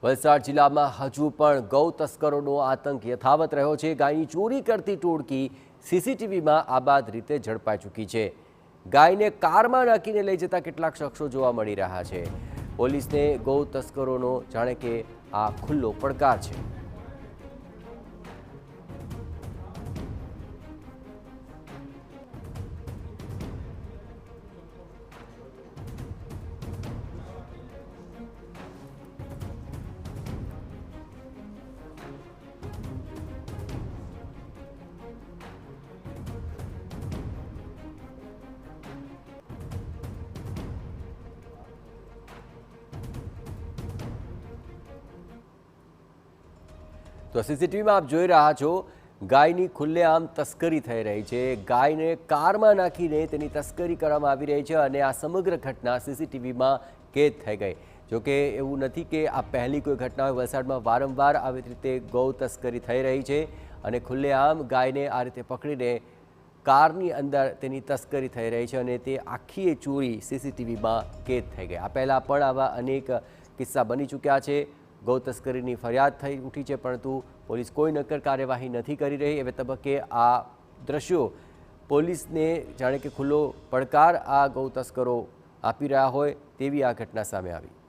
વલસાડ જિલ્લામાં હજુ પણ ગૌ તસ્કરોનો આતંક યથાવત રહ્યો છે। ગાયની ચોરી કરતી ટોળકી સીસીટીવીમાં આબાદ રીતે ઝડપાઈ ચૂકી છે। ગાયને કારમાં નાખીને લઈ જતા કેટલાક શખ્સો જોવા મળી રહ્યા છે। પોલીસને ગૌ તસ્કરોનો જાણે કે આ ખુલ્લો પડકાર છે। તો સીસીટીવીમાં આપ જોઈ રહ્યા છો ગાયની ખુલ્લેઆમ તસ્કરી થઈ રહી છે। ગાયને કારમાં નાખીને તેની તસ્કરી કરવામાં આવી રહી છે અને આ સમગ્ર ઘટના સીસીટીવીમાં કેદ થઈ ગઈ। જોકે એવું નથી કે આ પહેલી કોઈ ઘટના હોય। વલસાડમાં વારંવાર આવી રીતે ગૌ તસ્કરી થઈ રહી છે અને ખુલ્લેઆમ ગાયને આ રીતે પકડીને કારની અંદર તેની તસ્કરી થઈ રહી છે અને તે આખી ચોરી સીસીટીવીમાં કેદ થઈ ગઈ। આ પહેલાં પણ આવા અનેક કિસ્સા બની ચૂક્યા છે। ગૌ તસ્કરીની ફરિયાદ થઈ ઉઠી છે, પરંતુ પોલીસ કોઈ નક્કર કાર્યવાહી નથી કરી રહી। એવે તબક્કે આ દ્રશ્યો પોલીસને જાણે કે ખુલ્લો પડકાર આ ગૌ તસ્કરો આપી રહ્યા હોય તેવી આ ઘટના સામે આવી।